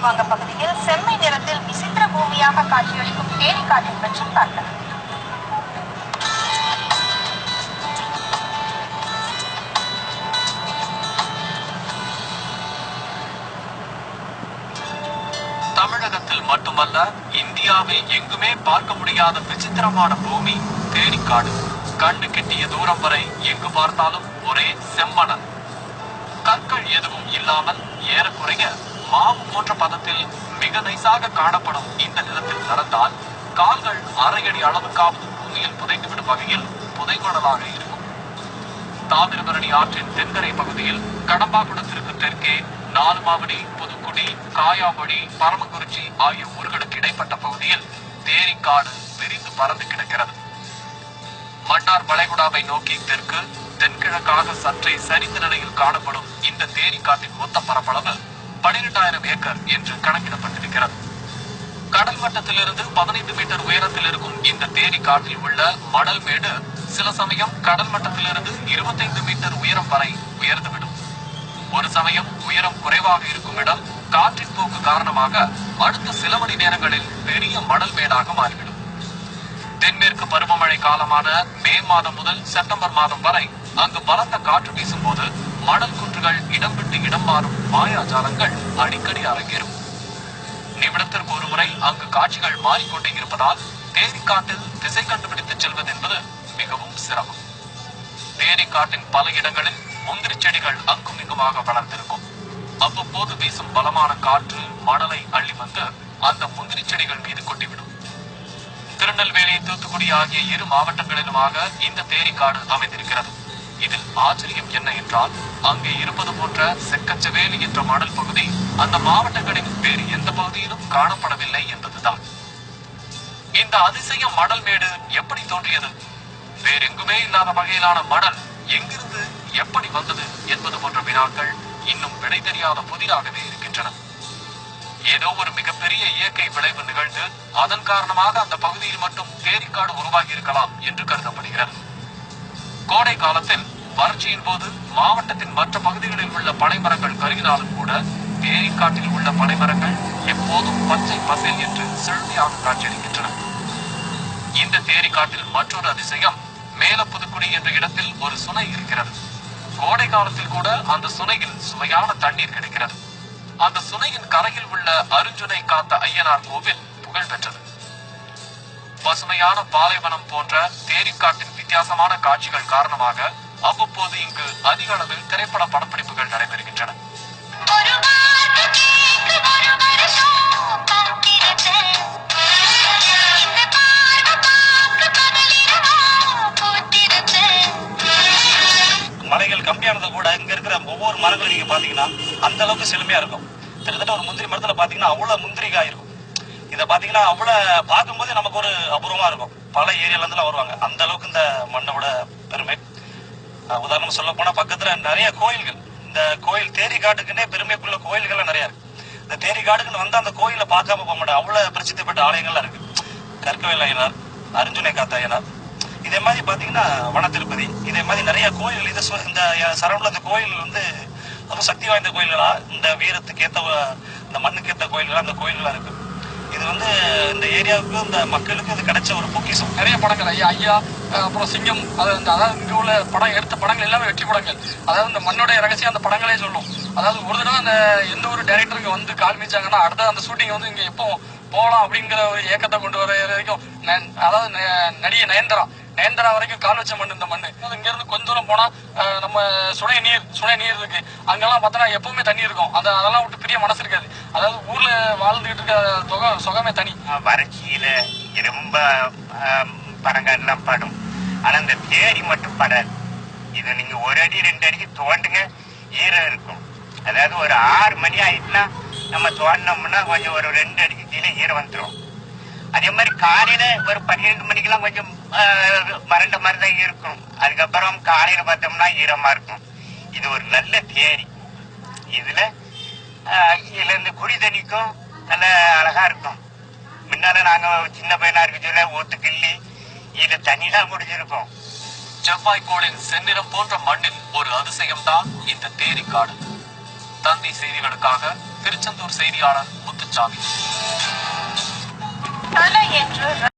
மேல்வாங்க பகுதியில் செம்மை நிறத்தில் விசித்திர பூமியாக காட்சியளிக்கும் தேனி காட்டை பற்றி பார்க்கலாம். தமிழகத்தில் மட்டுமல்ல, இந்தியாவில் எங்குமே பார்க்க முடியாத விசித்திரமான பூமி தேனிக்காடு. கண்ணு கெட்டிய தூரம் வரை எங்கு பார்த்தாலும் ஒரே செம்மணல். கற்கள் எதுவும் இல்லாமல் ஏறக்குறைய மாவு போன்ற பதத்தில் மிக நைசாக காணப்படும் இந்த நிலத்தில் நடந்தால் கால்கள் அரையடி அளவுக்காவது பூமியில் புதைந்துவிடும் வகையில் புதைமணலாக இருக்கும். தாமிரபரணி ஆற்றின் தென்கரை பகுதியில் கடம்பாக்குளத்திற்கு தெற்கே நாலுமாவடி, புதுக்குடி, காயாமொழி, பரமக்குறிச்சி ஆகிய ஊர்களுக்கு இடைப்பட்ட பகுதியில் தேனிக்காடு விரிந்து பறந்து கிடக்கிறது. மன்னார் வளைகுடாவை நோக்கி தெற்கு தென்கிழக்காக சற்றே சரிந்த நிலையில் காணப்படும் இந்த தேனிக்காட்டின் மொத்த பரப்பளவு 12,000 ஏக்கர் என்று கணக்கிடப்பட்டிருக்கிறது. கடல் மட்டத்திலிருந்து 15 மீட்டர் உயரத்தில் இருக்கும் இந்த தேனிக்காட்டில் உள்ள மணல் மேடு சில சமயம் கடல் மட்டத்திலிருந்து 25 மீட்டர் உயரம் வரை உயர்ந்துவிடும். ஒரு சமயம் உயரம் குறைவாக இருக்கும் இடம் காற்றின் போக்கு காரணமாக அடுத்த சில மணி நேரங்களில் பெரிய மணல் மேடாக மாறிவிடும். தென்மேற்கு பருவமழை காலமான மே மாதம் முதல் செப்டம்பர் மாதம் வரை அங்கு பலத்த காற்று வீசும் போது மணல் குன்றுகள் இடம் விட்டு இடம் மாறும் மாயாஜாலங்கள் அடிக்கடி அரங்கேறும். நிமிடத்திற்கு ஒரு முறை அங்கு காட்சிகள் மாறிக்கொண்டே இருப்பதால் தேனிக்காட்டில் திசை கண்டுபிடித்து செல்வது என்பது மிகவும் சிரமம். தேனிக்காட்டின் பல இடங்களில் முந்திரி செடிகள் அங்கும் இங்குமாக வளர்ந்திருக்கும். அவ்வப்போது வீசும் பலமான காற்று மணலை அள்ளி வந்து அந்த முந்திரி செடிகள் மீது கொட்டிவிடும். திருநெல்வேலி, தூத்துக்குடி ஆகிய இரு மாவட்டங்களிலுமாக இந்த தேனிக்காடு அமைந்திருக்கிறது. இதில் ஆச்சரியம் என்ன என்றால், அங்கே இருப்பது போன்ற செக்கச்சவேலி என்ற மணல் பகுதி அந்த மாவட்டங்களின் வேறு எந்த பகுதியிலும் காணப்படவில்லை என்பதுதான். இந்த அதிசய மணல் மேடு எப்படி தோன்றியது? வேறெங்குமே இல்லாத வகையிலான மணல் எங்கிருந்து எப்படி வந்தது என்பது போன்ற வினாக்கள் இன்னும் விடை தெரியாத புதிராகவே இருக்கின்றன. ஏதோ ஒரு மிகப்பெரிய இயற்கை விளைவு நிகழ்ந்து அதன் காரணமாக அந்த பகுதியில் மட்டும் தேனிக்காடு உருவாகி இருக்கலாம் என்று கருதப்படுகிறது. கோடை காலத்தில் வறட்சியின் போது மாவட்டத்தின் மற்ற பகுதிகளில் உள்ள பனைமரங்கள் கருகினாலும் கூட தேனிக்காட்டில் உள்ள பனைமரங்கள் எப்போதும் பச்சை பசேல் என்று செழுமையாக காட்சியளிக்கின்றன. இந்த தேனிக்காட்டில் மற்றொரு அதிசயம், மேல புதுக்குடி என்ற இடத்தில் ஒரு சுனை இருக்கிறது. கோடை காலத்தில் கூட அந்த சுனையில் சுவையான தண்ணீர் கிடைக்கிறது. அந்த சுனையின் கரையில் உள்ள அருஞ்சுனை காத்த ஐயனார் கோவில் புகழ் பெற்றது. பசுமையான பாலைவனம் போன்ற தேனிக்காட்டின் வித்தியாசமான காட்சிகள் காரணமாக அவ்வப்போது இங்கு அதிக அளவில் திரைப்பட படப்பிடிப்புகள் நடைபெறுகின்றன. மலைகள் கம்மியானது கூட இங்க இருக்கிற ஒவ்வொரு மரங்களும் நீங்க பாத்தீங்கன்னா அந்த அளவுக்கு செழுமையா இருக்கும். கிட்டத்தட்ட ஒரு முந்திரி மரத்துல பாத்தீங்கன்னா அவ்வளவு முந்திரிக்காய் இருக்கும். இதை பாத்தீங்கன்னா அவ்வளவு பார்க்கும்போது நமக்கு ஒரு அபூர்வமா இருக்கும். பல ஏரியால இருந்து வருவாங்க. அந்த அளவுக்கு இந்த மண்ணோட பெருமை. உதாரணம் சொல்ல போனா பக்கத்துல நிறைய கோயில்கள், இந்த கோயில் தேனிக்காட்டுக்குன்னே பெருமைக்குள்ள கோயில்கள் நிறைய இருக்கு. இந்த தேனிக்காட்டுக்குன்னு வந்து அந்த கோயில பார்க்காம போக மாட்டேன். அவ்வளவு பிரசித்தி பெற்ற ஆலயங்கள்லாம் இருக்கு. கற்கவேல் ஐயனார், அருஞ்சுனை காத்த ஐயனார், இதே மாதிரி பாத்தீங்கன்னா வன திருப்பதி, இதே மாதிரி நிறைய கோயில்கள். இந்த சரவுண்ட்ல இந்த கோயில் வந்து ரொம்ப சக்தி வாய்ந்த கோயில்களா, இந்த வீரத்துக்கு ஏத்த இந்த மண்ணுக்கு ஏத்த கோயில்களா அந்த கோயில்களா இருக்கு. இது வந்து இந்த ஏரியாவுக்கு இந்த மக்களுக்கு இது கிடைச்ச ஒரு பொக்கிஷம். நிறைய படங்கள் ஐயா அப்புறம் சிங்கம், அதாவது இங்க உள்ள படம் எடுத்த படங்கள் எல்லாமே வெற்றி படங்கள். அதாவது இந்த மண்ணோட ரகசியம் அந்த படங்களே சொல்லும். அதாவது ஒரு தடவை அந்த எந்த ஒரு டைரக்டருக்கு வந்து கால் மிச்சாங்கன்னா அடுத்த அந்த ஷூட்டிங் வந்து இங்க எப்போ போகலாம் அப்படிங்கிற ஒரு ஏக்கத்தை கொண்டு வர வரைக்கும், அதாவது நடிகை நயன்தாரா வரைக்கும் கால் வச்ச மண் இந்த மண்ணு. இங்க இருந்து கொஞ்ச தூரம் போனா நம்ம சுனை நீர் இருக்கு. அங்கெல்லாம் பார்த்தோன்னா எப்பவுமே தண்ணி இருக்கும். அதெல்லாம் விட்டு பெரிய மனசு இருக்காது. அதாவது ஊர்ல வாழ்ந்துகிட்டு இருக்க சுகமே தனி. வறட்சியில ரொம்ப பனங்கள்லாம் படும், ஆனா இந்த தேடி மட்டும் படாது. இது நீங்க 1 அடி 2 அடிக்கு தோண்டுங்க, ஈரம் இருக்கும். அதாவது ஒரு 6 மணி ஆயிட்டுனா நம்ம தோண்டினோம்னா கொஞ்சம் ஒரு 2 அடிக்கு கீழே ஈரம் வந்துடும். அதே மாதிரி காலையில ஒரு 12 மணிக்கெல்லாம் கொஞ்சம் மறண்ட மாதிரி தான் இருக்கும். அதுக்கப்புறம் காலையில பார்த்தோம்னா ஈரமா இருக்கும். இது ஒரு நல்ல தேரி. இதுல இந்த குடி தண்ணிக்கும் நல்ல அழகா இருக்கும். முன்னால நாங்க சின்ன பையனா இருக்க சொல்ல ஊத்து கிள்ளி இதுல தண்ணி தான் குடிச்சிருப்போம். செவ்வாய்க்கோளின் செந்நிறம் போன்ற மண்ணில் ஒரு அதிசயம் தான் இந்த தேனிக்காடு. தந்தி செய்திகளுக்காக திருச்செந்தூர் செய்தியாளர் முத்து சாமி. தல என்று